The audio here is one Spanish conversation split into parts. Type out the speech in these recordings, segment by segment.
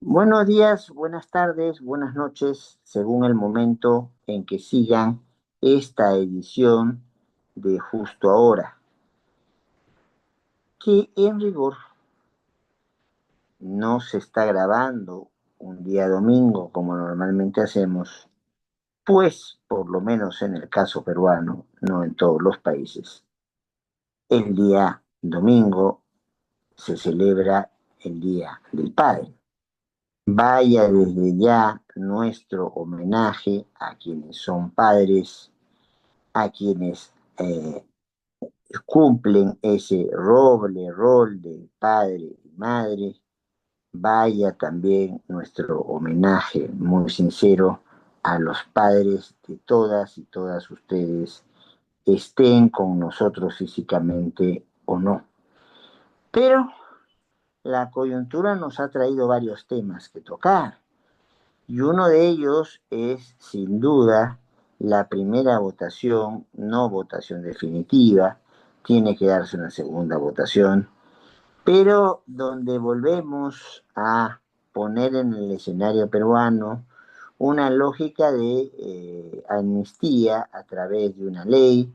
Buenos días, buenas tardes, buenas noches, según el momento en que sigan esta edición de Justo Ahora, que en rigor no se está grabando un día domingo como normalmente hacemos, pues por lo menos en el caso peruano, no en todos los países, el día domingo se celebra el Día del Padre. Vaya desde ya nuestro homenaje a quienes son padres, a quienes cumplen ese roble rol de padre y madre. Vaya también nuestro homenaje muy sincero a los padres de todas y todas ustedes, estén con nosotros físicamente o no. Pero la coyuntura nos ha traído varios temas que tocar. Y uno de ellos es, sin duda, la primera votación, no votación definitiva, tiene que darse una segunda votación, pero donde volvemos a poner en el escenario peruano una lógica de amnistía a través de una ley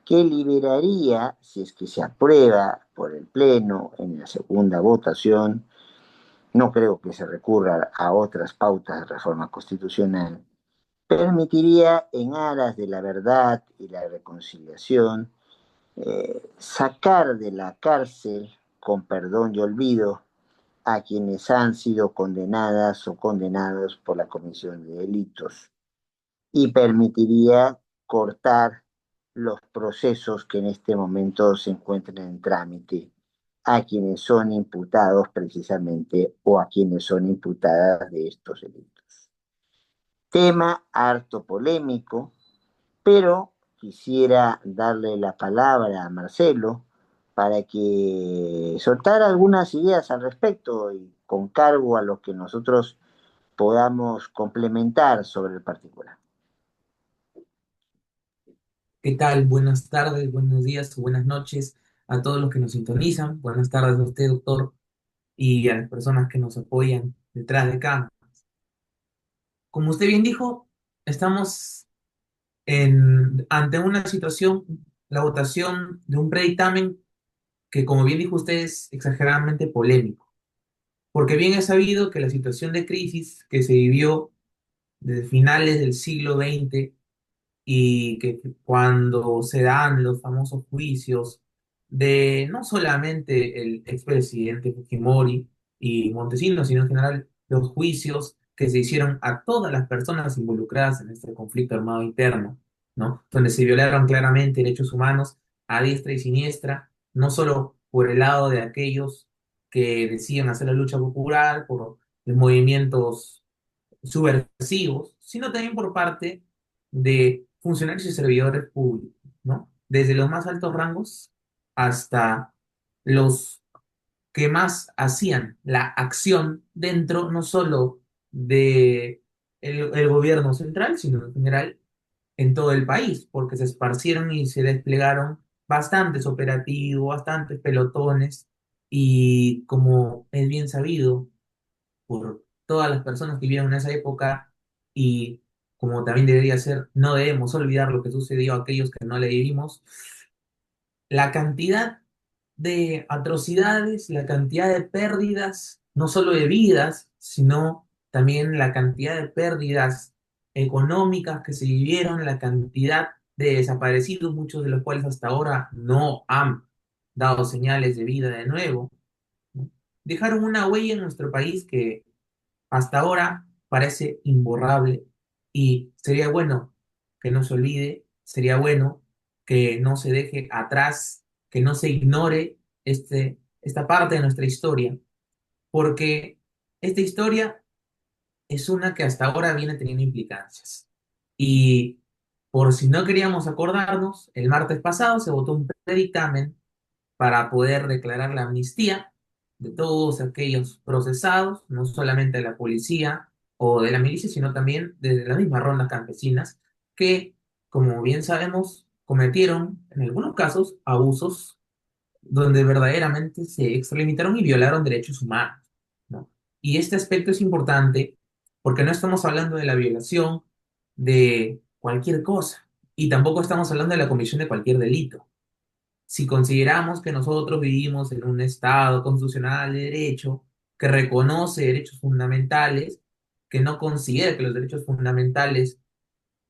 que liberaría, si es que se aprueba por el Pleno en la segunda votación, no creo que se recurra a otras pautas de reforma constitucional, permitiría en aras de la verdad y la reconciliación sacar de la cárcel con perdón y olvido a quienes han sido condenadas o condenados por la comisión de delitos y permitiría cortar los procesos que en este momento se encuentran en trámite a quienes son imputados precisamente o a quienes son imputadas de estos delitos. Tema harto polémico, pero quisiera darle la palabra a Marcelo para que soltara algunas ideas al respecto y con cargo a lo que nosotros podamos complementar sobre el particular. ¿Qué tal? Buenas tardes, buenos días o buenas noches a todos los que nos sintonizan. Buenas tardes a usted, doctor, y a las personas que nos apoyan detrás de cámara. Como usted bien dijo, estamos ante una situación, la votación de un predictamen que, como bien dijo usted, es exageradamente polémico, porque bien es sabido que la situación de crisis que se vivió desde finales del siglo XX y que cuando se dan los famosos juicios de no solamente el expresidente Fujimori y Montesinos, sino en general los juicios que se hicieron a todas las personas involucradas en este conflicto armado interno, ¿no? Donde se violaron claramente derechos humanos a diestra y siniestra, no solo por el lado de aquellos que decían hacer la lucha popular, por los movimientos subversivos, sino también por parte de funcionarios y servidores públicos, ¿no? Desde los más altos rangos hasta los que más hacían la acción dentro no solo de el gobierno central, sino en general en todo el país, porque se esparcieron y se desplegaron bastantes operativos, bastantes pelotones, y como es bien sabido, por todas las personas que vivieron en esa época y como también debería ser, no debemos olvidar lo que sucedió a aquellos que no le vivimos, la cantidad de atrocidades, la cantidad de pérdidas, no solo de vidas, sino también la cantidad de pérdidas económicas que se vivieron, la cantidad de desaparecidos, muchos de los cuales hasta ahora no han dado señales de vida de nuevo, ¿no? Dejaron una huella en nuestro país que hasta ahora parece imborrable y sería bueno que no se olvide, sería bueno que no se deje atrás, que no se ignore esta parte de nuestra historia, porque esta historia es una que hasta ahora viene teniendo implicancias. Y por si no queríamos acordarnos, el martes pasado se votó un predictamen para poder declarar la amnistía de todos aquellos procesados, no solamente de la policía o de la milicia, sino también de las mismas rondas campesinas, que, como bien sabemos, cometieron en algunos casos abusos donde verdaderamente se extralimitaron y violaron derechos humanos, ¿no? Y este aspecto es importante porque no estamos hablando de la violación de cualquier cosa y tampoco estamos hablando de la comisión de cualquier delito. Si consideramos que nosotros vivimos en un Estado constitucional de derecho que reconoce derechos fundamentales, que no considera que los derechos fundamentales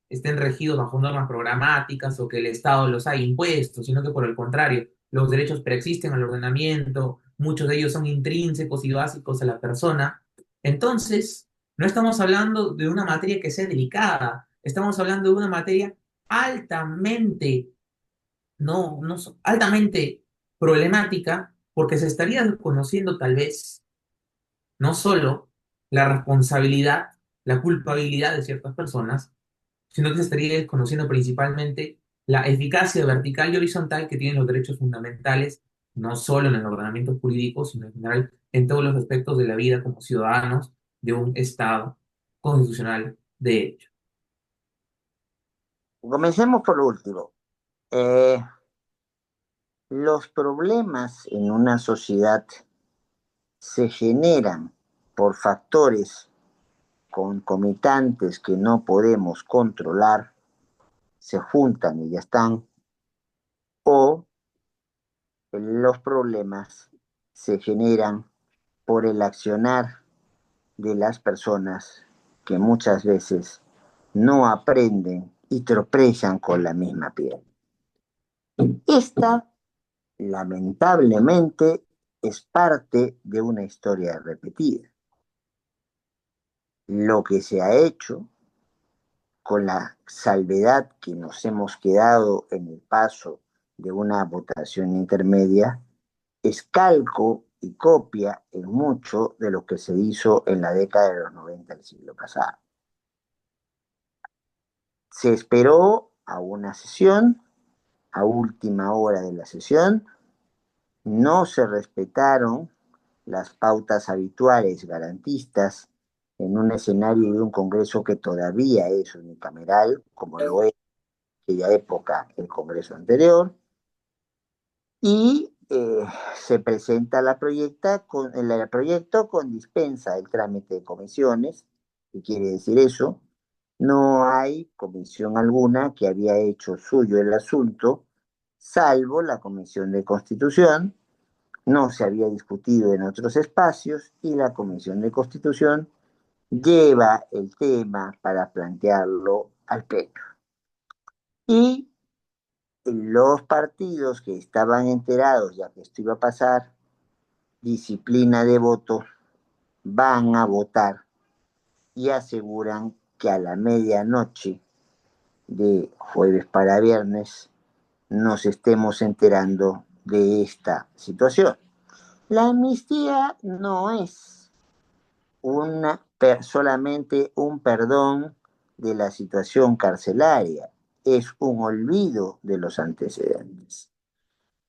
estén regidos bajo normas programáticas o que el Estado los haya impuesto, sino que por el contrario, los derechos preexisten al ordenamiento, muchos de ellos son intrínsecos y básicos a la persona. Entonces, no estamos hablando de una materia que sea delicada, estamos hablando de una materia altamente, altamente problemática, porque se estaría reconociendo tal vez no solo la responsabilidad, la culpabilidad de ciertas personas, sino que se estaría desconociendo principalmente la eficacia vertical y horizontal que tienen los derechos fundamentales, no solo en el ordenamiento jurídico, sino en general en todos los aspectos de la vida como ciudadanos de un Estado constitucional de derecho. Comencemos por lo último. Eh, los problemas en una sociedad se generan por factores concomitantes que no podemos controlar, se juntan y ya están, o los problemas se generan por el accionar de las personas que muchas veces no aprenden y tropezan con la misma piel. Esta, lamentablemente, es parte de una historia repetida. Lo que se ha hecho, con la salvedad que nos hemos quedado en el paso de una votación intermedia, es calco y copia en mucho de lo que se hizo en la década de los 90 del siglo pasado. Se esperó a una sesión, a última hora de la sesión, no se respetaron las pautas habituales garantistas en un escenario de un Congreso que todavía es unicameral, como lo es en aquella época el Congreso anterior, y se presenta el proyecto con dispensa del trámite de comisiones. ¿Qué quiere decir eso? No hay comisión alguna que había hecho suyo el asunto, salvo la Comisión de Constitución. No se había discutido en otros espacios y la Comisión de Constitución lleva el tema para plantearlo al Pleno. Y los partidos que estaban enterados ya que esto iba a pasar, disciplina de voto, van a votar y aseguran que a la medianoche de jueves para viernes nos estemos enterando de esta situación. La amnistía no es solamente un perdón de la situación carcelaria, es un olvido de los antecedentes.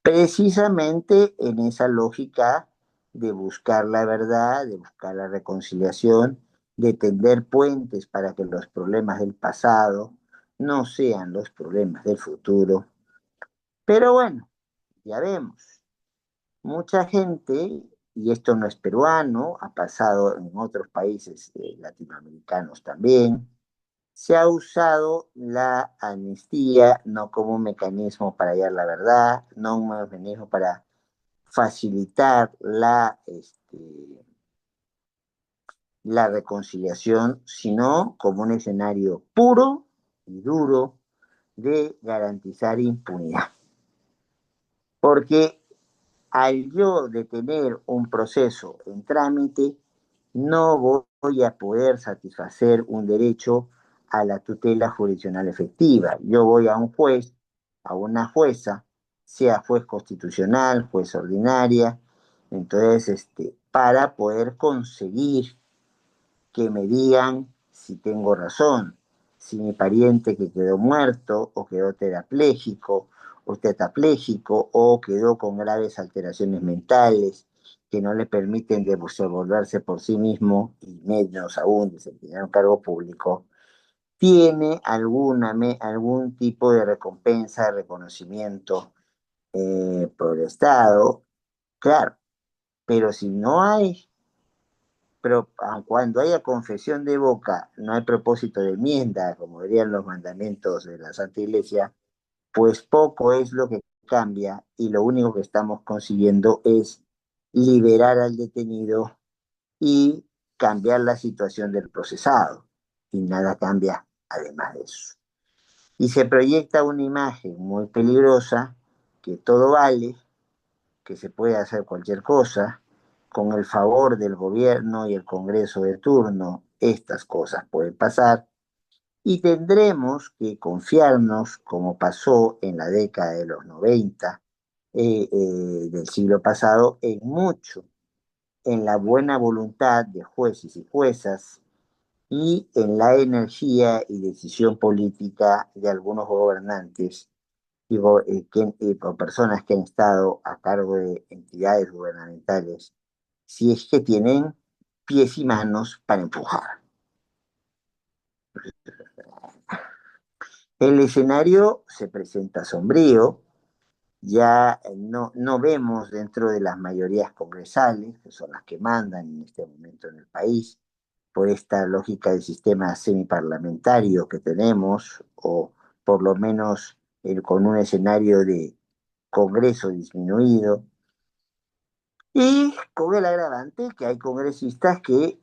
Precisamente en esa lógica de buscar la verdad, de buscar la reconciliación, de tender puentes para que los problemas del pasado no sean los problemas del futuro. Pero bueno, ya vemos, mucha gente, y esto no es peruano, ha pasado en otros países latinoamericanos también, se ha usado la amnistía no como un mecanismo para hallar la verdad, no un mecanismo para facilitar la reconciliación, sino como un escenario puro y duro de garantizar impunidad. Porque al yo detener un proceso en trámite, no voy a poder satisfacer un derecho a la tutela jurisdiccional efectiva. Yo voy a un juez, a una jueza, sea juez constitucional, juez ordinaria, entonces, para poder conseguir que me digan si tengo razón, si mi pariente que quedó muerto o quedó tetrapléjico o quedó con graves alteraciones mentales que no le permiten desenvolverse por sí mismo y menos aún desempeñar un cargo público, tiene algún tipo de recompensa, reconocimiento por el Estado, claro, pero si no hay pero cuando haya confesión de boca, no hay propósito de enmienda, como dirían los mandamientos de la Santa Iglesia, pues poco es lo que cambia y lo único que estamos consiguiendo es liberar al detenido y cambiar la situación del procesado. Y nada cambia además de eso. Y se proyecta una imagen muy peligrosa, que todo vale, que se puede hacer cualquier cosa, con el favor del gobierno y el Congreso de turno, estas cosas pueden pasar y tendremos que confiarnos, como pasó en la década de los 90 del siglo pasado, en mucho, en la buena voluntad de jueces y juezas y en la energía y decisión política de algunos gobernantes o personas que han estado a cargo de entidades gubernamentales, si es que tienen pies y manos para empujar. El escenario se presenta sombrío, ya no vemos dentro de las mayorías congresales, que son las que mandan en este momento en el país, por esta lógica del sistema semiparlamentario que tenemos, o por lo menos con un escenario de Congreso disminuido, y con el agravante que hay congresistas que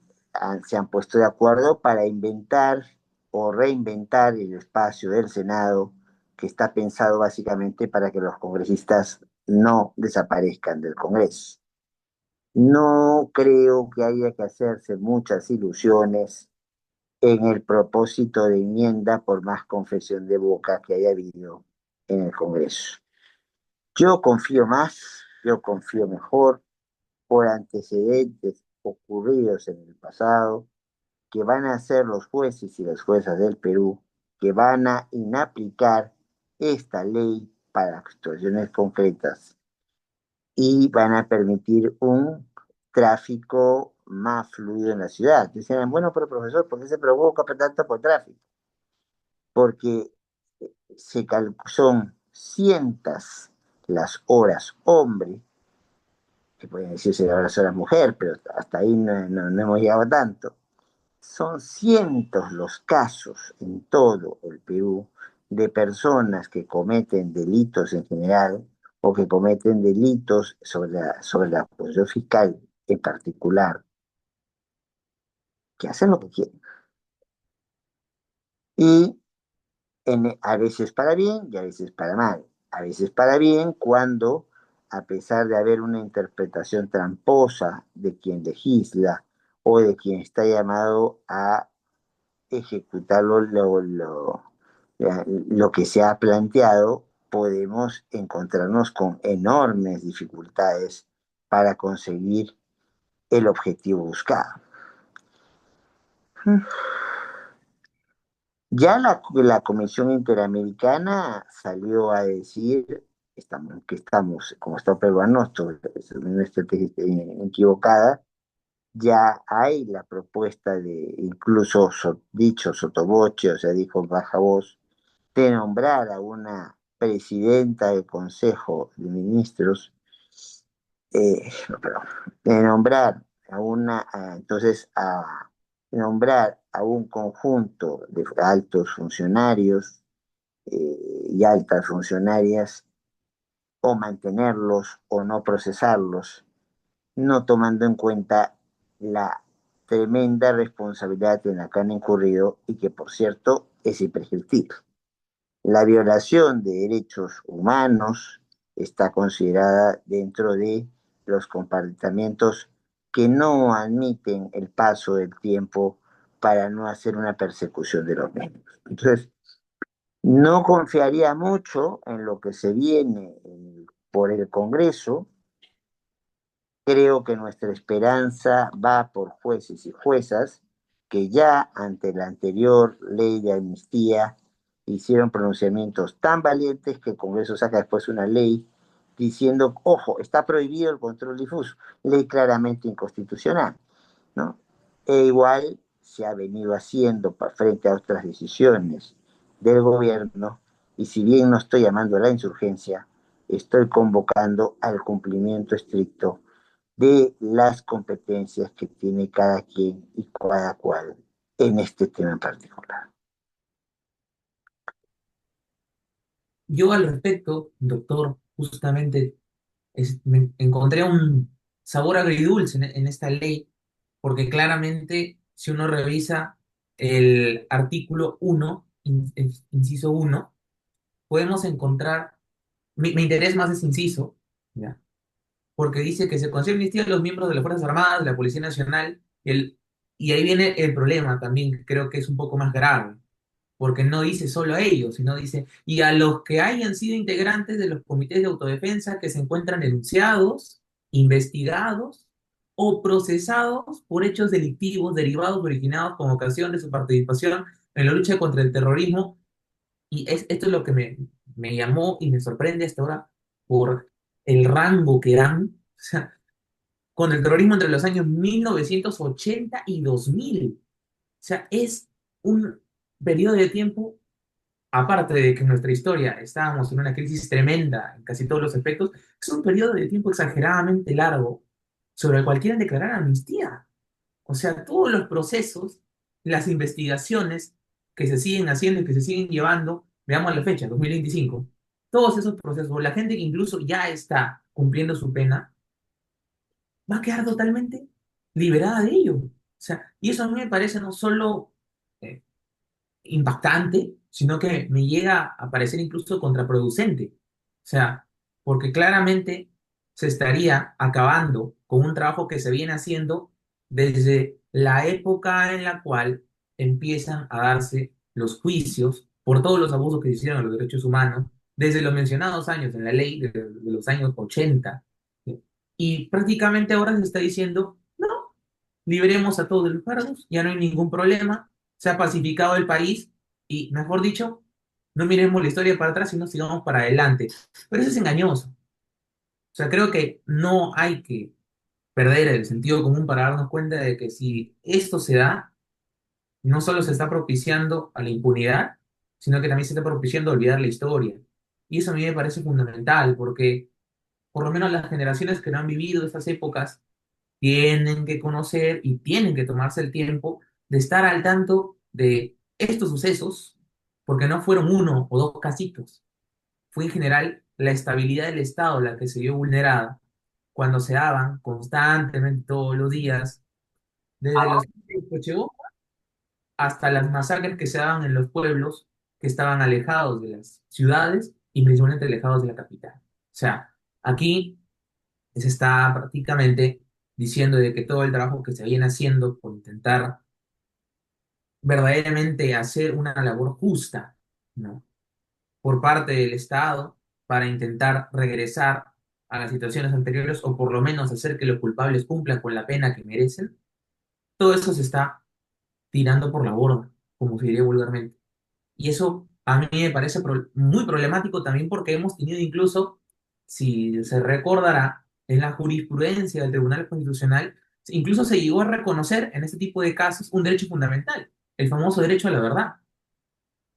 se han puesto de acuerdo para inventar o reinventar el espacio del Senado, que está pensado básicamente para que los congresistas no desaparezcan del Congreso. No creo que haya que hacerse muchas ilusiones en el propósito de enmienda, por más confesión de boca que haya habido en el Congreso. Yo confío más, yo confío mejor por antecedentes ocurridos en el pasado, que van a ser los jueces y las juezas del Perú, que van a inaplicar esta ley para situaciones concretas y van a permitir un tráfico más fluido en la ciudad. Dicen, bueno, pero profesor, ¿por qué se provoca tanto por tráfico? Porque son cientas las horas hombre, que pueden decirse las horas mujer, pero hasta ahí no hemos llegado tanto. Son cientos los casos en todo el Perú de personas que cometen delitos en general o que cometen delitos sobre la posición fiscal en particular, que hacen lo que quieren. Y a veces para bien y a veces para mal. A veces para bien cuando, a pesar de haber una interpretación tramposa de quien legisla o de quien está llamado a ejecutar lo que se ha planteado, podemos encontrarnos con enormes dificultades para conseguir el objetivo buscado. Ya la Comisión Interamericana salió a decir como está peruano, es una estrategia equivocada. Ya hay la propuesta de, incluso dicho sotoboche, o sea, dijo baja voz, de nombrar a una presidenta del Consejo de Ministros, no, perdón, de nombrar entonces a nombrar a un conjunto de altos funcionarios y altas funcionarias, o mantenerlos o no procesarlos, no tomando en cuenta la tremenda responsabilidad en la que han incurrido y que, por cierto, es imprescriptible. La violación de derechos humanos está considerada dentro de los comportamientos que no admiten el paso del tiempo para no hacer una persecución de los mismos. Entonces, no confiaría mucho en lo que se viene por el Congreso. Creo que nuestra esperanza va por jueces y juezas que ya ante la anterior ley de amnistía hicieron pronunciamientos tan valientes que el Congreso saca después una ley diciendo, ojo, está prohibido el control difuso, ley claramente inconstitucional, ¿no? E igual se ha venido haciendo frente a otras decisiones del gobierno, y si bien no estoy llamando a la insurgencia, estoy convocando al cumplimiento estricto de las competencias que tiene cada quien y cada cual en este tema en particular. Yo al respecto, doctor, justamente me encontré un sabor agridulce en esta ley, porque claramente si uno revisa el artículo 1, inciso 1, podemos encontrar, mi interés más es inciso, ¿ya? Porque dice que se concede amnistía a los miembros de las Fuerzas Armadas, de la Policía Nacional, y ahí viene el problema también, que creo que es un poco más grave, porque no dice solo a ellos, sino dice, y a los que hayan sido integrantes de los comités de autodefensa que se encuentran denunciados, investigados o procesados por hechos delictivos derivados o originados con ocasión de su participación en la lucha contra el terrorismo. Y esto es lo que me llamó y me sorprende hasta ahora por el rango que dan. O sea, con el terrorismo entre los años 1980 y 2000. O sea, es un periodo de tiempo, aparte de que en nuestra historia estábamos en una crisis tremenda en casi todos los aspectos, es un periodo de tiempo exageradamente largo sobre el cual quieren declarar amnistía. O sea, todos los procesos, las investigaciones que se siguen haciendo y que se siguen llevando, veamos la fecha, 2025, todos esos procesos, la gente que incluso ya está cumpliendo su pena, va a quedar totalmente liberada de ello. O sea, y eso a mí me parece no solo eh, impactante, sino que me llega a parecer incluso contraproducente. O sea, porque claramente se estaría acabando con un trabajo que se viene haciendo desde la época en la cual empiezan a darse los juicios por todos los abusos que se hicieron a los derechos humanos, desde los mencionados años en la ley de los años 80. ¿Sí? Y prácticamente ahora se está diciendo, no, liberemos a todos los cargos, ya no hay ningún problema, se ha pacificado el país y, mejor dicho, no miremos la historia para atrás, sino sigamos para adelante. Pero eso es engañoso. O sea, creo que no hay que perder el sentido común para darnos cuenta de que si esto se da, no solo se está propiciando a la impunidad, sino que también se está propiciando olvidar la historia. Y eso a mí me parece fundamental, porque por lo menos las generaciones que no han vivido estas épocas tienen que conocer y tienen que tomarse el tiempo de estar al tanto de estos sucesos, porque no fueron uno o dos casitos, fue en general la estabilidad del Estado la que se vio vulnerada cuando se daban constantemente todos los días, desde los de Cochabamba hasta las masacres que se daban en los pueblos que estaban alejados de las ciudades y principalmente alejados de la capital. O sea, aquí se está prácticamente diciendo de que todo el trabajo que se viene haciendo por intentar verdaderamente hacer una labor justa, ¿no? Por parte del Estado para intentar regresar a las situaciones anteriores o por lo menos hacer que los culpables cumplan con la pena que merecen, todo eso se está tirando por la borda, como se diría vulgarmente. Y eso a mí me parece muy problemático también porque hemos tenido incluso, si se recordará, en la jurisprudencia del Tribunal Constitucional, incluso se llegó a reconocer en este tipo de casos un derecho fundamental, el famoso derecho a la verdad,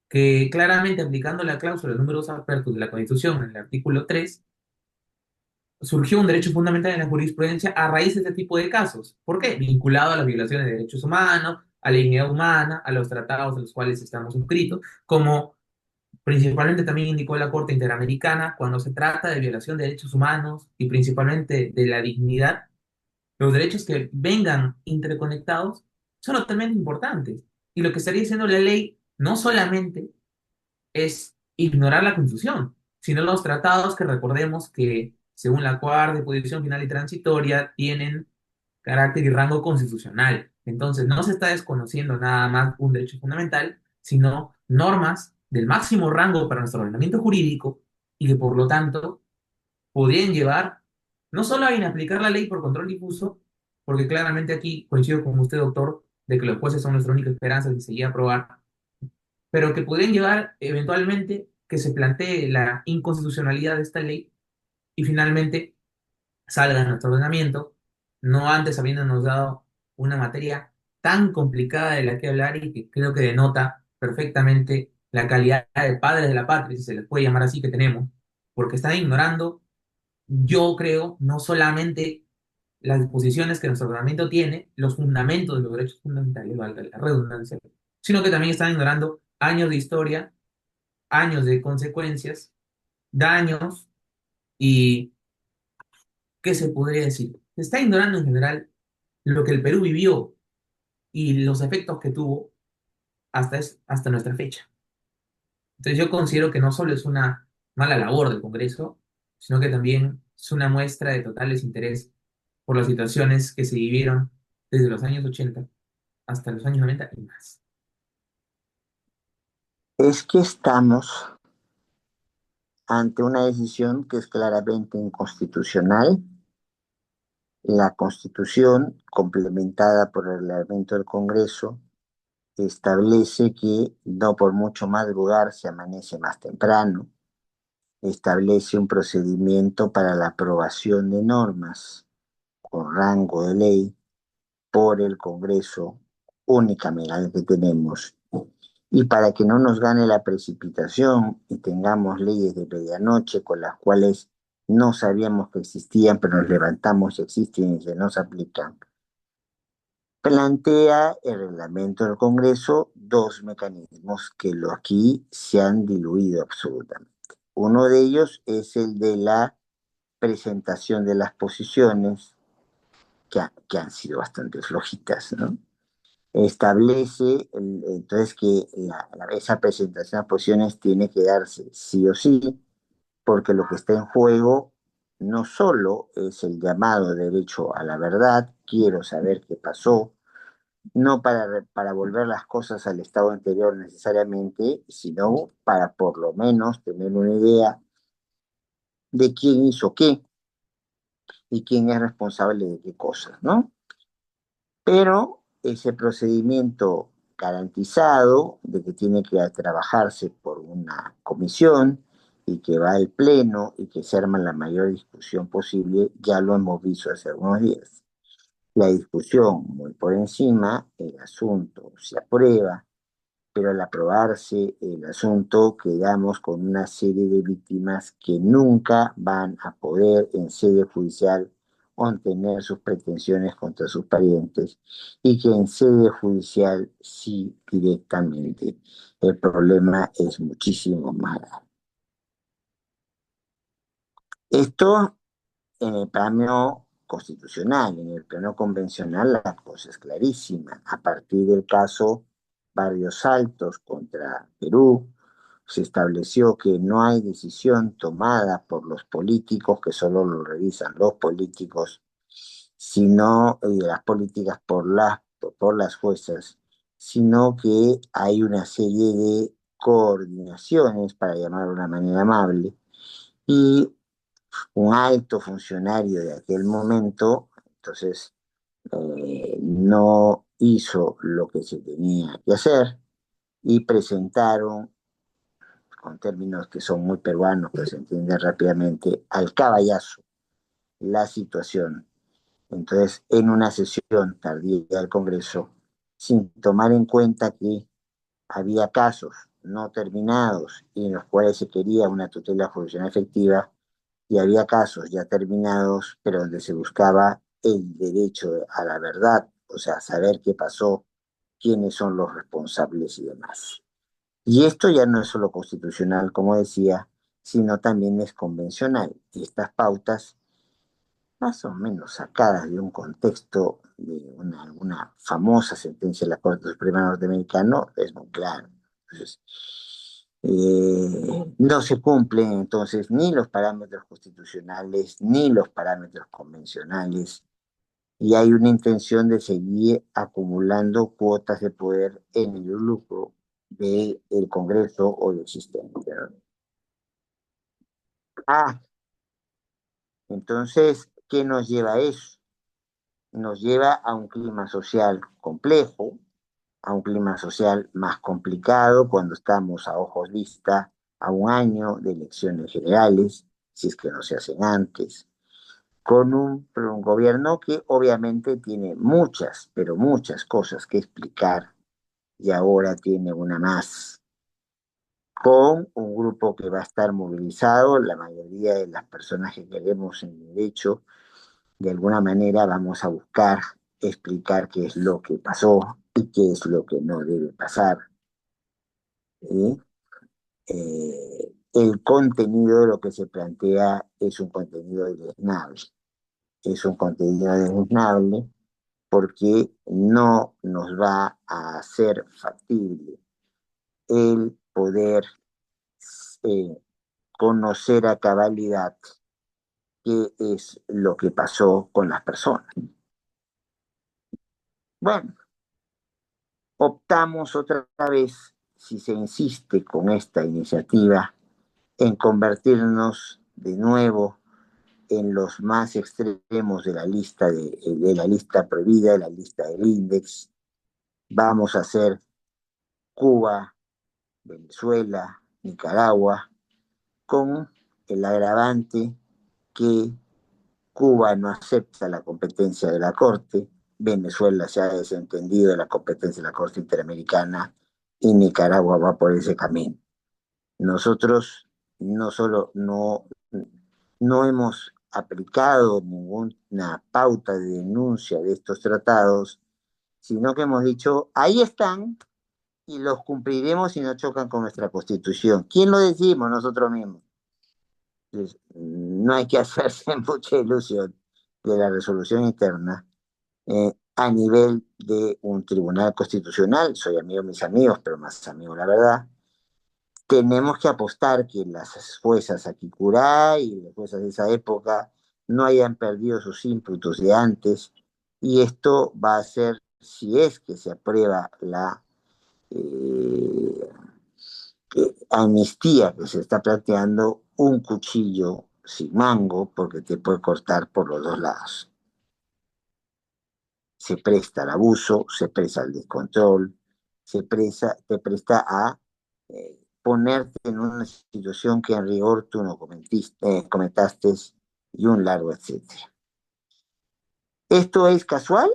que claramente aplicando la cláusula número 2 apertus de la Constitución en el artículo 3 surgió un derecho fundamental en la jurisprudencia a raíz de este tipo de casos. ¿Por qué? Vinculado a las violaciones de derechos humanos, a la dignidad humana, a los tratados a los cuales estamos suscritos, como principalmente también indicó la Corte Interamericana, cuando se trata de violación de derechos humanos y principalmente de la dignidad, los derechos que vengan interconectados son totalmente importantes. Y lo que estaría diciendo la ley no solamente es ignorar la Constitución, sino los tratados que recordemos que, según la cuarta disposición final y transitoria, tienen carácter y rango constitucional. Entonces, no se está desconociendo nada más un derecho fundamental, sino normas del máximo rango para nuestro ordenamiento jurídico y que, por lo tanto, podrían llevar no solo a inaplicar la ley por control difuso, porque claramente aquí coincido con usted, doctor, de que los jueces son nuestra única esperanza de seguir aprobar, pero que podrían llevar eventualmente que se plantee la inconstitucionalidad de esta ley y finalmente salga de nuestro ordenamiento, no antes habiéndonos dado una materia tan complicada de la que hablar y que creo que denota perfectamente la calidad de padres de la patria, si se les puede llamar así, que tenemos, porque están ignorando, yo creo, no solamente las disposiciones que nuestro ordenamiento tiene, los fundamentos de los derechos fundamentales, valga la redundancia, sino que también están ignorando años de historia, años de consecuencias, daños y, ¿qué se podría decir? Se está ignorando en general lo que el Perú vivió y los efectos que tuvo hasta nuestra fecha. Entonces yo considero que no solo es una mala labor del Congreso, sino que también es una muestra de total desinterés por las situaciones que se vivieron desde los años 80 hasta los años 90 y más. Es que estamos ante una decisión que es claramente inconstitucional. La Constitución, complementada por el reglamento del Congreso, establece que no por mucho madrugar se amanece más temprano, establece un procedimiento para la aprobación de normas con rango de ley por el Congreso, única medida que tenemos. Y para que no nos gane la precipitación y tengamos leyes de medianoche con las cuales no sabíamos que existían, pero nos levantamos y existen y se nos aplican, plantea el reglamento del Congreso dos mecanismos que aquí se han diluido absolutamente. Uno de ellos es el de la presentación de las posiciones, que han sido bastante flojitas, ¿no? Establece entonces que esa presentación de posiciones tiene que darse sí o sí, porque lo que está en juego no solo es el llamado derecho a la verdad, quiero saber qué pasó, no para volver las cosas al estado anterior necesariamente, sino para por lo menos tener una idea de quién hizo qué y quién es responsable de qué cosas, ¿no? Pero ese procedimiento garantizado de que tiene que trabajarse por una comisión y que va al pleno y que se arma la mayor discusión posible, ya lo hemos visto hace algunos días. La discusión muy por encima, el asunto se aprueba, pero al aprobarse el asunto quedamos con una serie de víctimas que nunca van a poder en sede judicial contener sus pretensiones contra sus parientes y que en sede judicial sí directamente. El problema es muchísimo más grave. Esto en el plano constitucional, en el plano convencional, la cosa es clarísima. A partir del caso Barrios Altos contra Perú, se estableció que no hay decisión tomada por los políticos, que solo lo revisan los políticos, sino las políticas por las juezas, sino que hay una serie de coordinaciones, para llamarlo de una manera amable, y un alto funcionario de aquel momento, entonces no hizo lo que se tenía que hacer y presentaron, con términos que son muy peruanos, que se entienden rápidamente, al caballazo la situación. Entonces, en una sesión tardía del Congreso, sin tomar en cuenta que había casos no terminados y en los cuales se quería una tutela judicial efectiva, y había casos ya terminados, pero donde se buscaba el derecho a la verdad, o sea, saber qué pasó, quiénes son los responsables y demás. Y esto ya no es solo constitucional, como decía, sino también es convencional. Y estas pautas, más o menos sacadas de un contexto de una famosa sentencia de la Corte Suprema Norteamericana, es muy claro. Entonces, no se cumplen entonces ni los parámetros constitucionales ni los parámetros convencionales y hay una intención de seguir acumulando cuotas de poder en el lucro del Congreso o del sistema. Ah, entonces, ¿qué nos lleva a eso? Nos lleva a un clima social complejo, a un clima social más complicado cuando estamos a ojos vista a un año de elecciones generales, si es que no se hacen antes, con un gobierno que obviamente tiene muchas, pero muchas cosas que explicar y ahora tiene una más, con un grupo que va a estar movilizado, la mayoría de las personas que queremos en derecho, de alguna manera vamos a buscar explicar qué es lo que pasó y qué es lo que no debe pasar. ¿Sí? El contenido de lo que se plantea es un contenido deleznable. Es un contenido deleznable porque no nos va a hacer factible el poder eh, conocer a cabalidad qué es lo que pasó con las personas. Bueno, optamos otra vez, si se insiste con esta iniciativa, en convertirnos de nuevo en los más extremos de la lista prohibida, de la lista del índice. Vamos a hacer Cuba, Venezuela, Nicaragua, con el agravante que Cuba no acepta la competencia de la Corte, Venezuela se ha desentendido de la competencia de la Corte Interamericana y Nicaragua va por ese camino. Nosotros no solo no hemos aplicado ninguna pauta de denuncia de estos tratados, sino que hemos dicho, ahí están y los cumpliremos si no chocan con nuestra constitución. ¿Quién lo decimos? Nosotros mismos. Entonces, no hay que hacerse mucha ilusión de la resolución interna a nivel de un tribunal constitucional. Soy amigo de mis amigos, pero más amigo la verdad. Tenemos que apostar que las juezas Akikuray y las juezas de esa época no hayan perdido sus ímpetus de antes y esto va a ser, si es que se aprueba la eh, amnistía que se está planteando, un cuchillo sin mango porque te puede cortar por los dos lados. Se presta al abuso, se presta al descontrol, te presta a ponerte en una situación que en rigor tú no comentaste y un largo etcétera. ¿Esto es casual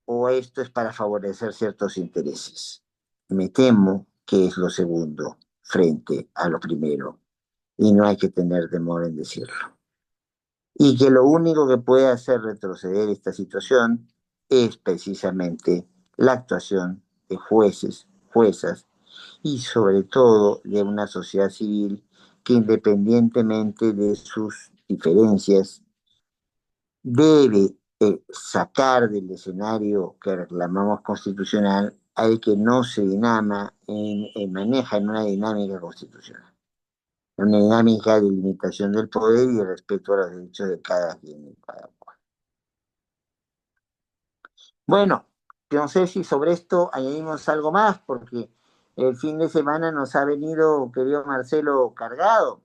o esto es para favorecer ciertos intereses? Me temo que es lo segundo frente a lo primero y no hay que tener temor en decirlo. Y que lo único que puede hacer retroceder esta situación es precisamente la actuación de jueces, juezas y sobre todo de una sociedad civil que independientemente de sus diferencias debe sacar del escenario que reclamamos constitucional al que no se maneja en una dinámica constitucional, en una dinámica de limitación del poder y de respeto a los derechos de cada quien y cada cual. Bueno, no sé si sobre esto añadimos algo más, porque el fin de semana nos ha venido, querido Marcelo, cargado.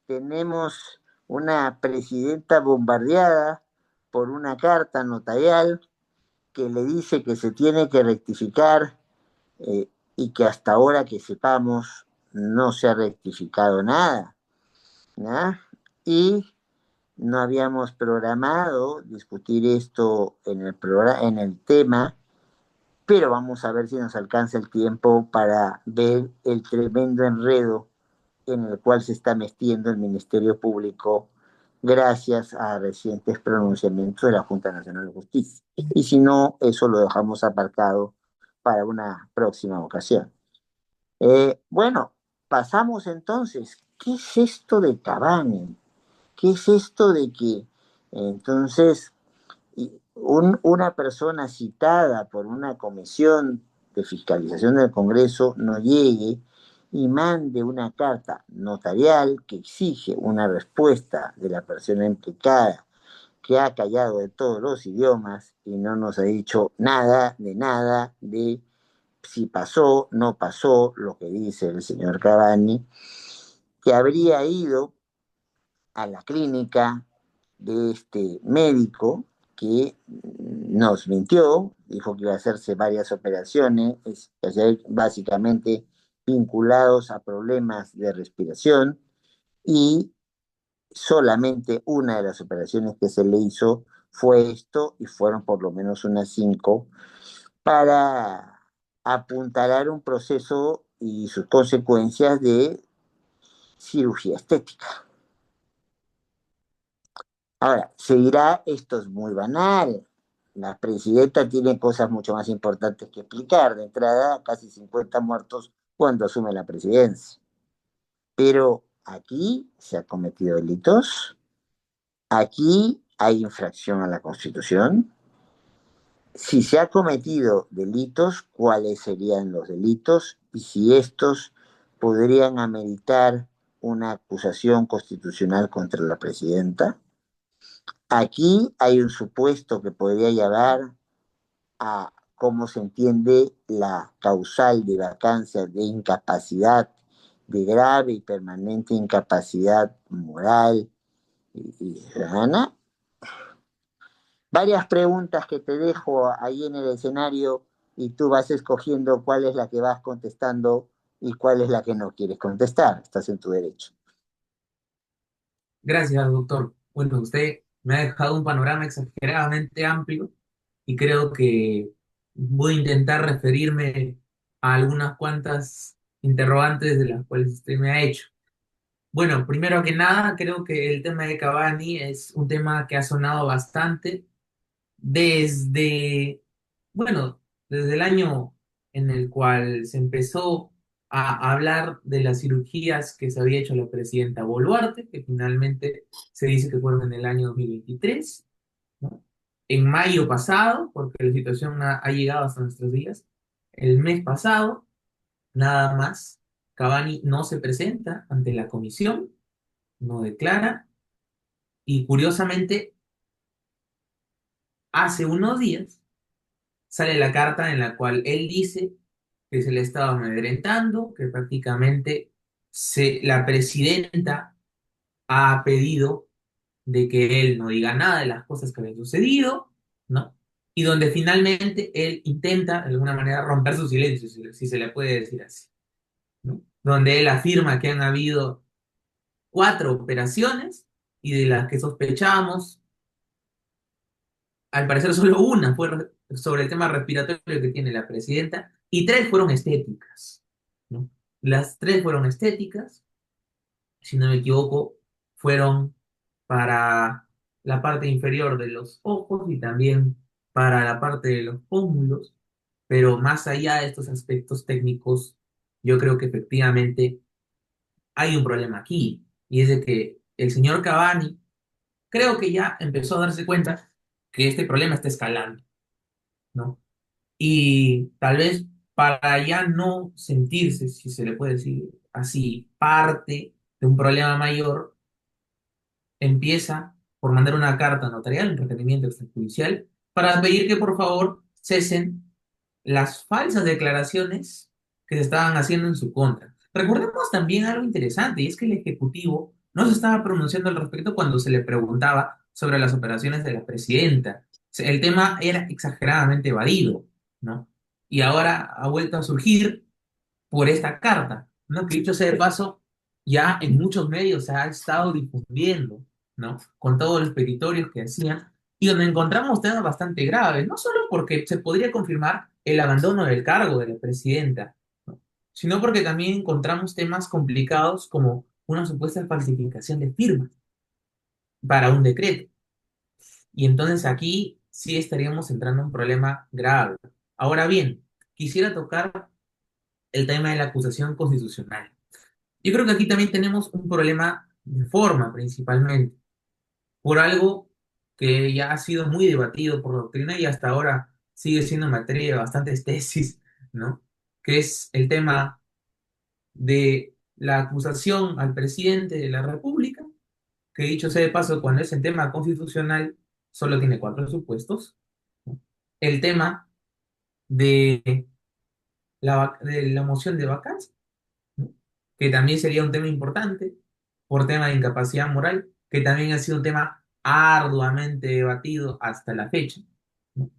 Tenemos una presidenta bombardeada por una carta notarial que le dice que se tiene que rectificar y que hasta ahora que sepamos no se ha rectificado nada. ¿Ya? Y no habíamos programado discutir esto en el tema, pero vamos a ver si nos alcanza el tiempo para ver el tremendo enredo en el cual se está metiendo el Ministerio Público gracias a recientes pronunciamientos de la Junta Nacional de Justicia. Y si no, eso lo dejamos aparcado para una próxima ocasión. Bueno, pasamos entonces. ¿Qué es esto de Cavani? ¿Qué es esto de que entonces una persona citada por una comisión de fiscalización del Congreso no llegue y mande una carta notarial que exige una respuesta de la persona implicada que ha callado de todos los idiomas y no nos ha dicho nada de si pasó, no pasó, lo que dice el señor Cavani, que habría ido a la clínica de este médico que nos mintió, dijo que iba a hacerse varias operaciones, básicamente vinculados a problemas de respiración y solamente una de las operaciones que se le hizo fue esto y fueron por lo menos unas 5 para apuntalar un proceso y sus consecuencias de cirugía estética. Ahora, se dirá, esto es muy banal. La presidenta tiene cosas mucho más importantes que explicar. De entrada, casi 50 muertos cuando asume la presidencia. Pero aquí se han cometido delitos, aquí hay infracción a la Constitución. Si se ha cometido delitos, ¿cuáles serían los delitos? Y si estos podrían ameritar una acusación constitucional contra la presidenta. Aquí hay un supuesto que podría llevar a cómo se entiende la causal de vacancia de incapacidad, de grave y permanente incapacidad moral y ciudadana. Varias preguntas que te dejo ahí en el escenario y tú vas escogiendo cuál es la que vas contestando y cuál es la que no quieres contestar. Estás en tu derecho. Gracias, doctor. Bueno, usted me ha dejado un panorama exageradamente amplio y creo que voy a intentar referirme a algunas cuantas interrogantes de las cuales usted me ha hecho. Bueno, primero que nada, creo que el tema de Cavani es un tema que ha sonado bastante desde, bueno, desde el año en el cual se empezó a hablar de las cirugías que se había hecho la presidenta Boluarte, que finalmente se dice que fueron en el año 2023, ¿no? En mayo pasado, porque la situación ha llegado hasta nuestros días, el mes pasado, nada más, Cavani no se presenta ante la comisión, no declara, y curiosamente, hace unos días, sale la carta en la cual él dice que se le estaba amedrentando, que prácticamente la presidenta ha pedido de que él no diga nada de las cosas que habían sucedido, ¿no? Y donde finalmente él intenta de alguna manera romper su silencio, si se le puede decir así, ¿no? Donde él afirma que han habido 4 operaciones y de las que sospechamos al parecer solo una fue sobre el tema respiratorio que tiene la presidenta y 3 fueron estéticas, ¿no? Las 3 fueron estéticas, si no me equivoco, fueron para la parte inferior de los ojos y también para la parte de los pómulos, pero más allá de estos aspectos técnicos, yo creo que efectivamente hay un problema aquí y es de que el señor Cavani creo que ya empezó a darse cuenta que este problema está escalando, ¿no? Y tal vez para ya no sentirse, si se le puede decir así, parte de un problema mayor, empieza por mandar una carta notarial, un requerimiento extrajudicial, para pedir que por favor cesen las falsas declaraciones que se estaban haciendo en su contra. Recordemos también algo interesante, y es que el Ejecutivo no se estaba pronunciando al respecto cuando se le preguntaba sobre las operaciones de la presidenta. El tema era exageradamente evadido, ¿no? Y ahora ha vuelto a surgir por esta carta, ¿no? Que dicho sea de paso, ya en muchos medios se ha estado difundiendo, ¿no? Con todos los petitorios que hacían, y donde encontramos temas bastante graves, no solo porque se podría confirmar el abandono del cargo de la presidenta, ¿no? Sino porque también encontramos temas complicados como una supuesta falsificación de firmas para un decreto. Y entonces aquí sí estaríamos entrando en un problema grave. Ahora bien, quisiera tocar el tema de la acusación constitucional. Yo creo que aquí también tenemos un problema de forma principalmente, por algo que ya ha sido muy debatido por la doctrina y hasta ahora sigue siendo materia de bastantes tesis, ¿no? Que es el tema de la acusación al presidente de la República, que dicho sea de paso, cuando es en tema constitucional, solo tiene 4 supuestos, ¿no? El tema de de la moción de vacancia, ¿no? Que también sería un tema importante por tema de incapacidad moral, que también ha sido un tema arduamente debatido hasta la fecha, ¿no?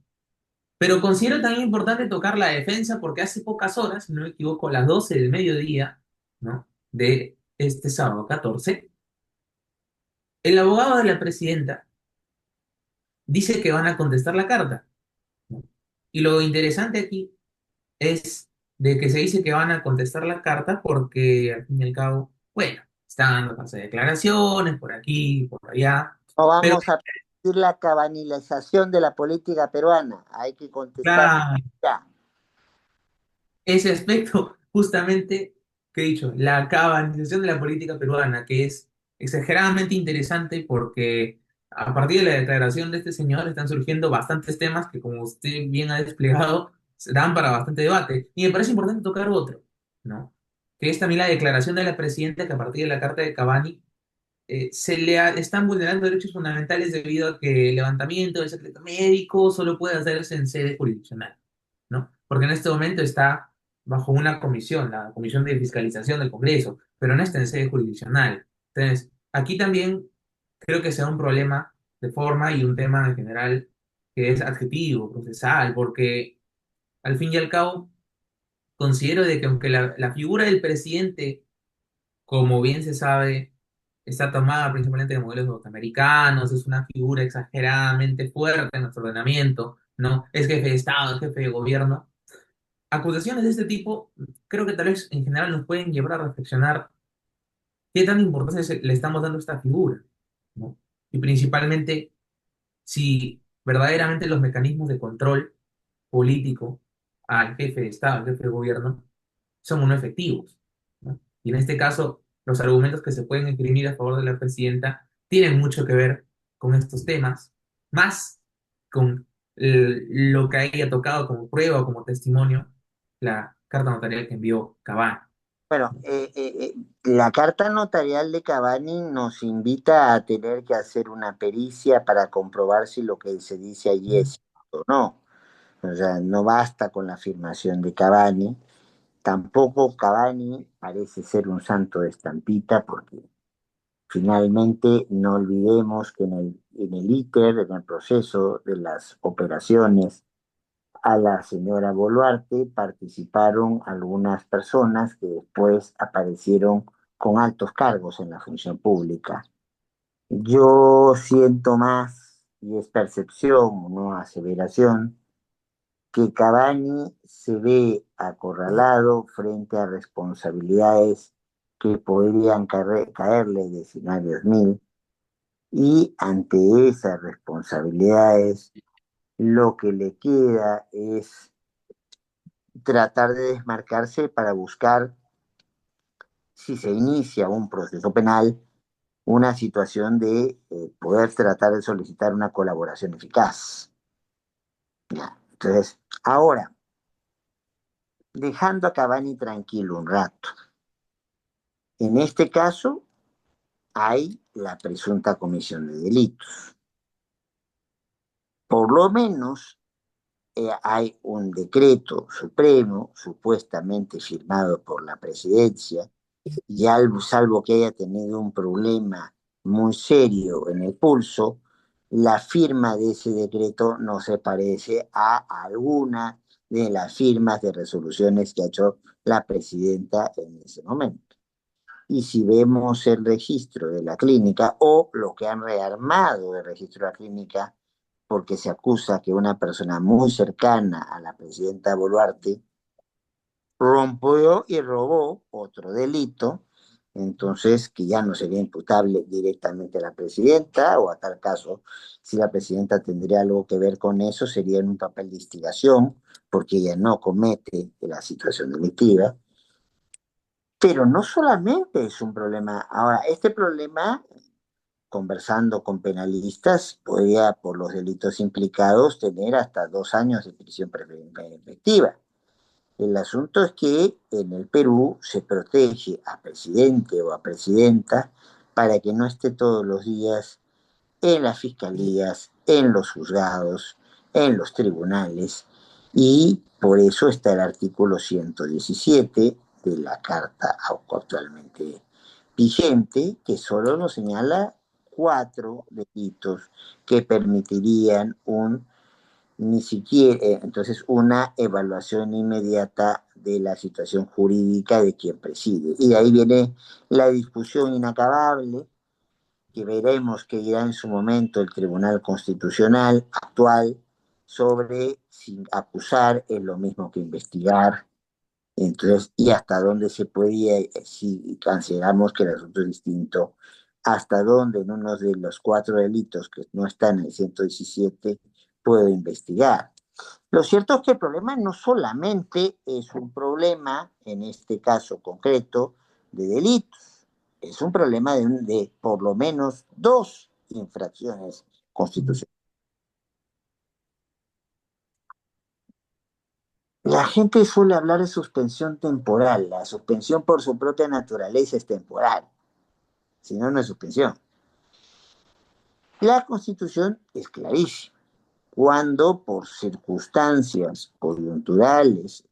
Pero considero también importante tocar la defensa porque hace pocas horas, si no me equivoco, a las 12 del mediodía, ¿no? De este sábado 14, el abogado de la presidenta dice que van a contestar la carta, ¿no? Y lo interesante aquí es de que se dice que van a contestar la carta porque al fin y al cabo, bueno, están dando falsas declaraciones por aquí, por allá. No Pero vamos a permitir la cabanilización de la política peruana. Hay que contestar claro, ya. ese aspecto, justamente, que he dicho, la cabalización de la política peruana, que es exageradamente interesante porque a partir de la declaración de este señor están surgiendo bastantes temas que, como usted bien ha desplegado, se dan para bastante debate. Y me parece importante tocar otro, ¿no? Que es también la declaración de la presidenta que a partir de la carta de Cavani están vulnerando derechos fundamentales debido a que el levantamiento del secreto médico solo puede hacerse en sede jurisdiccional, ¿no? Porque en este momento está bajo una comisión, la Comisión de Fiscalización del Congreso, pero no está en sede jurisdiccional. Entonces, aquí también creo que sea un problema de forma y un tema en general que es adjetivo, procesal, porque al fin y al cabo considero de que aunque la figura del presidente, como bien se sabe, está tomada principalmente de modelos norteamericanos, es una figura exageradamente fuerte en nuestro ordenamiento, ¿no? Es jefe de Estado, es jefe de gobierno. Acusaciones de este tipo creo que tal vez en general nos pueden llevar a reflexionar qué tan importancia le estamos dando a esta figura, ¿no? Y principalmente si verdaderamente los mecanismos de control político al jefe de Estado, al jefe de gobierno, son o no efectivos, ¿no? Y en este caso, los argumentos que se pueden esgrimir a favor de la presidenta tienen mucho que ver con estos temas, más con lo que haya tocado como prueba o como testimonio la carta notarial que envió Cavani. Bueno, la carta notarial de Cavani nos invita a tener que hacer una pericia para comprobar si lo que se dice allí es cierto o no. O sea, no basta con la afirmación de Cavani. Tampoco Cavani parece ser un santo de estampita porque finalmente no olvidemos que en el ITER, en el proceso de las operaciones a la señora Boluarte, participaron algunas personas que después aparecieron con altos cargos en la función pública. Yo siento más, y es percepción, no aseveración, que Cavani se ve acorralado frente a responsabilidades que podrían caerle de 10.000 y ante esas responsabilidades lo que le queda es tratar de desmarcarse para buscar, si se inicia un proceso penal, una situación de poder tratar de solicitar una colaboración eficaz. Ya. Entonces, ahora, dejando a Cavani tranquilo un rato, en este caso hay la presunta comisión de delitos. Por lo menos hay un decreto supremo supuestamente firmado por la presidencia y salvo que haya tenido un problema muy serio en el pulso, la firma de ese decreto no se parece a alguna de las firmas de resoluciones que ha hecho la presidenta en ese momento. Y si vemos el registro de la clínica o lo que han rearmado del registro de la clínica, porque se acusa que una persona muy cercana a la presidenta Boluarte rompió y robó otro delito, entonces que ya no sería imputable directamente a la presidenta, o a tal caso, si la presidenta tendría algo que ver con eso, sería en un papel de instigación, porque ella no comete la situación delictiva. Pero no solamente es un problema, ahora, este problema, conversando con penalistas, podría, por los delitos implicados, tener hasta 2 años de prisión preventiva. El asunto es que en el Perú se protege a presidente o a presidenta para que no esté todos los días en las fiscalías, en los juzgados, en los tribunales, y por eso está el artículo 117 de la Carta actualmente vigente, que solo nos señala 4 delitos que permitirían ni siquiera, entonces, una evaluación inmediata de la situación jurídica de quien preside. Y de ahí viene la discusión inacabable que veremos que irá en su momento el Tribunal Constitucional actual sobre si acusar es lo mismo que investigar, entonces, y hasta dónde se podía, si consideramos que el asunto es distinto hasta dónde en uno de los cuatro delitos que no están en el 117 puedo investigar. Lo cierto es que el problema no solamente es un problema, en este caso concreto, de delitos, es un problema de por lo menos dos infracciones constitucionales. La gente suele hablar de suspensión temporal. La suspensión por su propia naturaleza es temporal, si no, no es suspensión. La Constitución es clarísima. Cuando por circunstancias coyunturales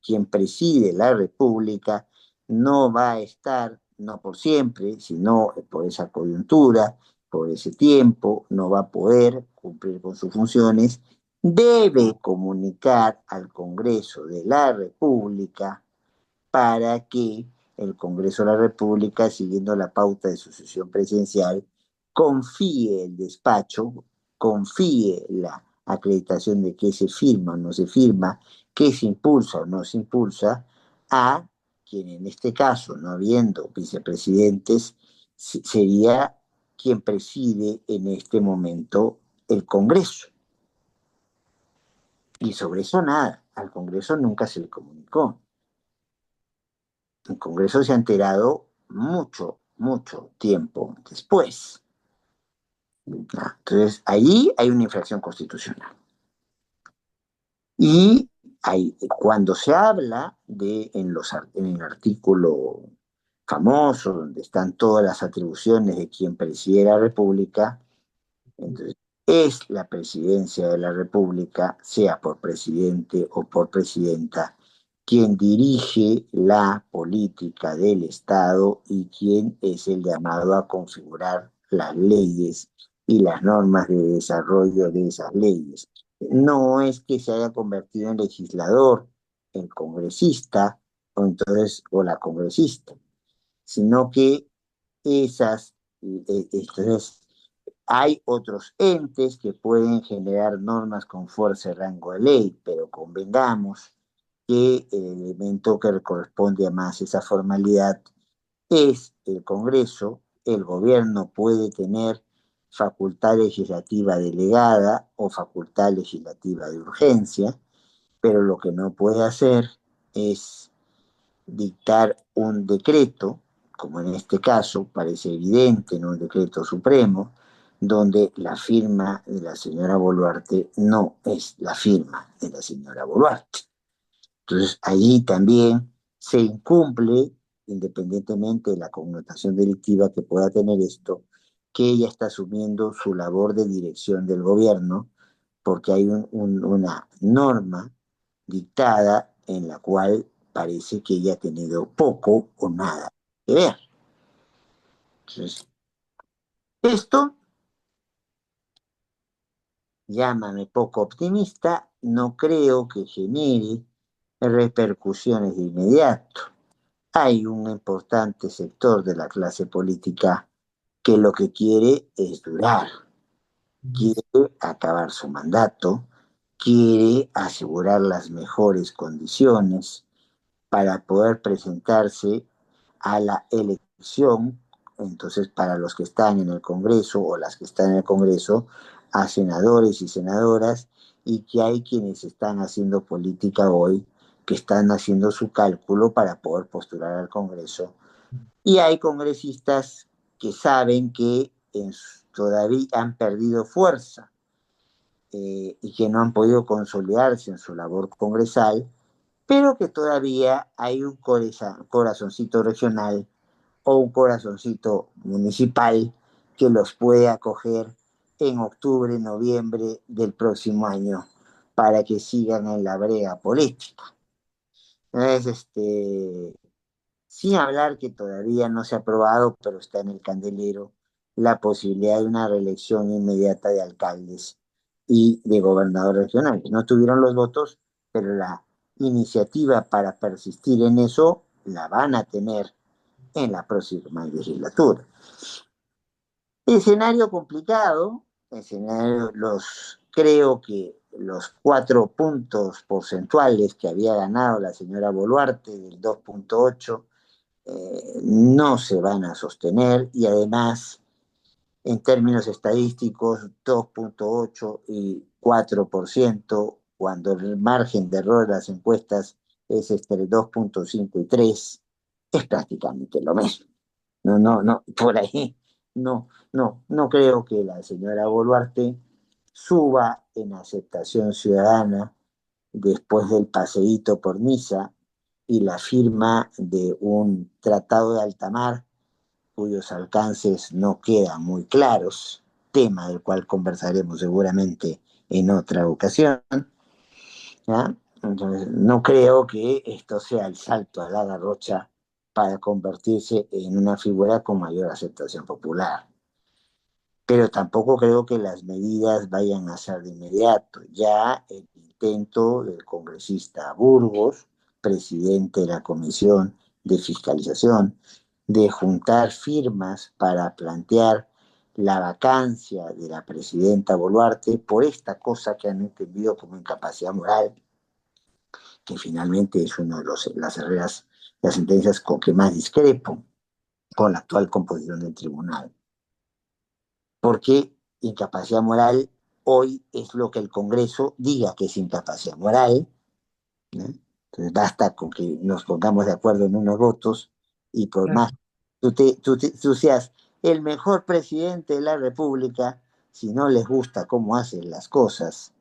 quien preside la República no va a estar, no por siempre, sino por esa coyuntura, por ese tiempo, no va a poder cumplir con sus funciones, debe comunicar al Congreso de la República para que el Congreso de la República, siguiendo la pauta de sucesión presidencial, confíe el despacho, confíe la acreditación de que se firma o no se firma, que se impulsa o no se impulsa, a quien en este caso, no habiendo vicepresidentes, sería quien preside en este momento el Congreso. Y sobre eso nada, al Congreso nunca se le comunicó. El Congreso se ha enterado mucho, mucho tiempo después. Entonces, ahí hay una infracción constitucional. Y cuando se habla en el artículo famoso, donde están todas las atribuciones de quien preside la República, entonces es la presidencia de la República, sea por presidente o por presidenta, quien dirige la política del Estado y quien es el llamado a configurar las leyes y las normas de desarrollo de esas leyes. No es que se haya convertido en legislador el congresista o la congresista, sino que entonces hay otros entes que pueden generar normas con fuerza y rango de ley, pero convengamos que el elemento que corresponde a más esa formalidad es el Congreso. El gobierno puede tener facultad legislativa delegada o facultad legislativa de urgencia, pero lo que no puede hacer es dictar un decreto, como en este caso parece evidente en un decreto supremo, donde la firma de la señora Boluarte no es la firma de la señora Boluarte. Entonces, allí también se incumple, independientemente de la connotación delictiva que pueda tener esto, que ella está asumiendo su labor de dirección del gobierno, porque hay una norma dictada en la cual parece que ella ha tenido poco o nada que ver. Entonces, esto, llámame poco optimista, no creo que genere repercusiones de inmediato. Hay un importante sector de la clase política que lo que quiere es durar, quiere acabar su mandato, quiere asegurar las mejores condiciones para poder presentarse a la elección, entonces para los que están en el Congreso o las que están en el Congreso, a senadores y senadoras, y que hay quienes están haciendo política hoy, que están haciendo su cálculo para poder postular al Congreso, y hay congresistas que saben que todavía han perdido fuerza y que no han podido consolidarse en su labor congresal, pero que todavía hay un corazoncito regional o un corazoncito municipal que los puede acoger en octubre, noviembre del próximo año para que sigan en la brega política. Entonces, sin hablar que todavía no se ha aprobado, pero está en el candelero, la posibilidad de una reelección inmediata de alcaldes y de gobernadores regionales. No tuvieron los votos, pero la iniciativa para persistir en eso la van a tener en la próxima legislatura. Escenario complicado, creo que los 4 puntos porcentuales que había ganado la señora Boluarte del 2,8 no se van a sostener y además, en términos estadísticos, 2,8 y 4%, cuando el margen de error de las encuestas es entre 2,5 y 3, es prácticamente lo mismo. No, no, no, por ahí no creo que la señora Boluarte suba en aceptación ciudadana después del paseíto por Niza y la firma de un tratado de alta mar cuyos alcances no quedan muy claros, tema del cual conversaremos seguramente en otra ocasión. ¿Ya? Entonces, no creo que esto sea el salto a la garrocha para convertirse en una figura con mayor aceptación popular. Pero tampoco creo que las medidas vayan a ser de inmediato. Ya el intento del congresista Burgos, presidente de la Comisión de Fiscalización, de juntar firmas para plantear la vacancia de la presidenta Boluarte por esta cosa que han entendido como incapacidad moral, que finalmente es una de las sentencias con que más discrepo con la actual composición del tribunal. Porque incapacidad moral hoy es lo que el Congreso diga que es incapacidad moral, ¿no? Entonces basta con que nos pongamos de acuerdo en unos votos y por Claro. más tú seas el mejor presidente de la República, si no les gusta cómo hacen las cosas,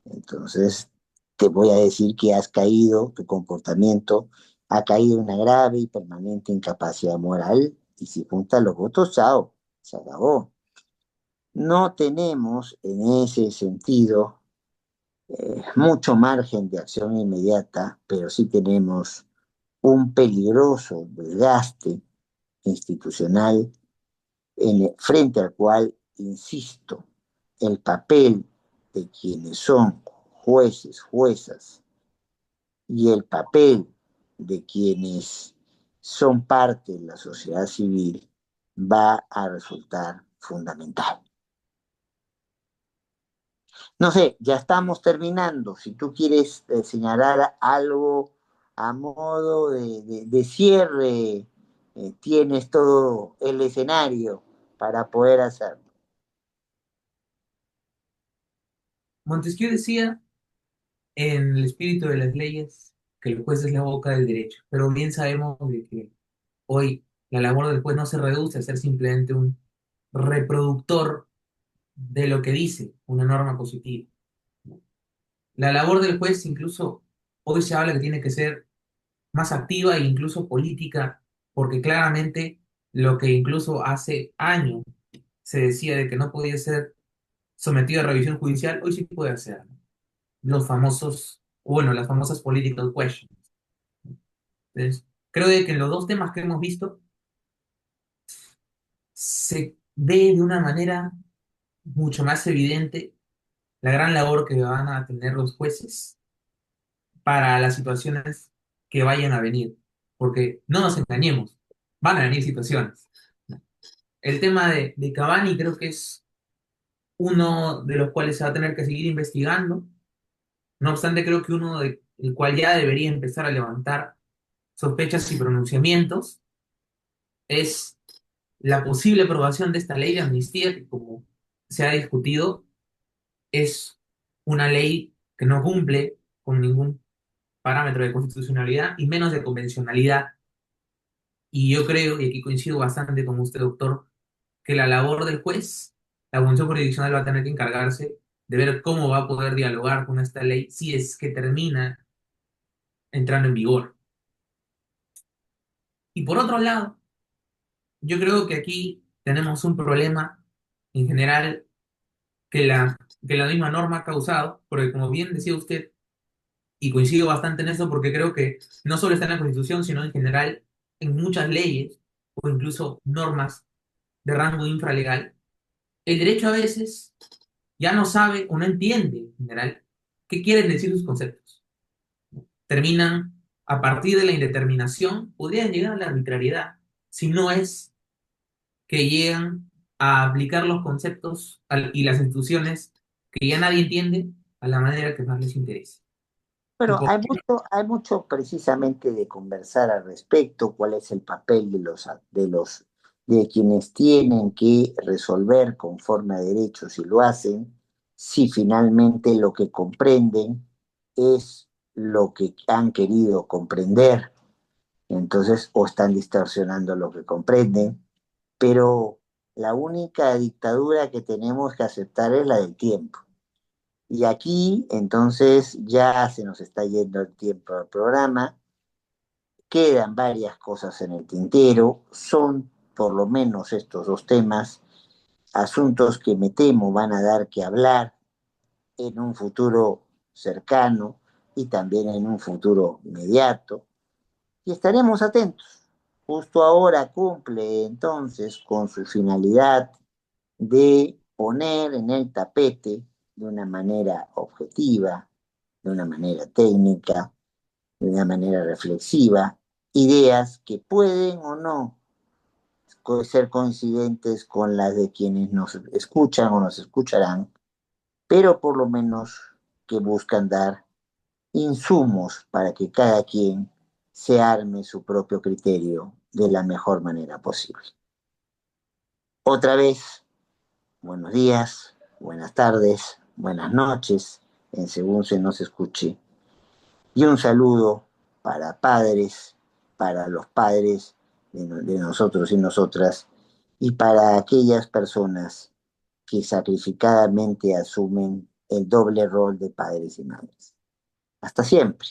entonces te voy a decir que has caído, tu comportamiento ha caído en una grave y permanente incapacidad moral y si juntan los votos, chao, se acabó. No tenemos en ese sentido mucho margen de acción inmediata, pero sí tenemos un peligroso desgaste institucional frente al cual, insisto, el papel de quienes son jueces, juezas y el papel de quienes son parte de la sociedad civil va a resultar fundamental. No sé, ya estamos terminando. Si tú quieres señalar algo a modo de cierre, tienes todo el escenario para poder hacerlo. Montesquieu decía en el espíritu de las leyes que el juez es la boca del derecho, pero bien sabemos de que hoy la labor del juez no se reduce a ser simplemente un reproductor de lo que dice una norma positiva. La labor del juez incluso hoy se habla que tiene que ser más activa e incluso política, porque claramente lo que incluso hace años se decía de que no podía ser sometido a revisión judicial, hoy sí puede hacerlo. Los famosos, bueno, las famosas political questions. Entonces, creo de que en los dos temas que hemos visto se ve de una manera mucho más evidente la gran labor que van a tener los jueces para las situaciones que vayan a venir. Porque no nos engañemos, van a venir situaciones. El tema de Cavani creo que es uno de los cuales se va a tener que seguir investigando. No obstante, creo que uno de, el cual ya debería empezar a levantar sospechas y pronunciamientos es la posible aprobación de esta ley de amnistía, que como se ha discutido, es una ley que no cumple con ningún parámetro de constitucionalidad y menos de convencionalidad. Y yo creo, y aquí coincido bastante con usted, doctor, que la labor del juez, la función jurisdiccional va a tener que encargarse de ver cómo va a poder dialogar con esta ley si es que termina entrando en vigor. Y por otro lado, yo creo que aquí tenemos un problema en general que la misma norma ha causado, porque como bien decía usted, y coincido bastante en eso, porque creo que no solo está en la Constitución, sino en general en muchas leyes o incluso normas de rango infralegal, el derecho a veces ya no sabe o no entiende en general qué quieren decir sus conceptos. Terminan a partir de la indeterminación, podrían llegar a la arbitrariedad, si no es que llegan a aplicar los y las instituciones que ya nadie entiende a la manera que más les interesa. Bueno, Tipo, hay mucho precisamente de conversar al respecto, cuál es el papel de quienes tienen que resolver conforme a derechos y lo hacen, si finalmente lo que comprenden es lo que han querido comprender, entonces o están distorsionando lo que comprenden, pero la única dictadura que tenemos que aceptar es la del tiempo. Y aquí entonces ya se nos está yendo el tiempo del programa, quedan varias cosas en el tintero, son por lo menos estos dos temas, asuntos que me temo van a dar que hablar en un futuro cercano y también en un futuro inmediato, y estaremos atentos. Justo ahora cumple entonces con su finalidad de poner en el tapete de una manera objetiva, de una manera técnica, de una manera reflexiva, ideas que pueden o no ser coincidentes con las de quienes nos escuchan o nos escucharán, pero por lo menos que buscan dar insumos para que cada quien se arme su propio criterio de la mejor manera posible. Otra vez, buenos días, buenas tardes, buenas noches, en según se nos escuche. Y un saludo para padres, para los padres de nosotros y nosotras, y para aquellas personas que sacrificadamente asumen el doble rol de padres y madres. Hasta siempre.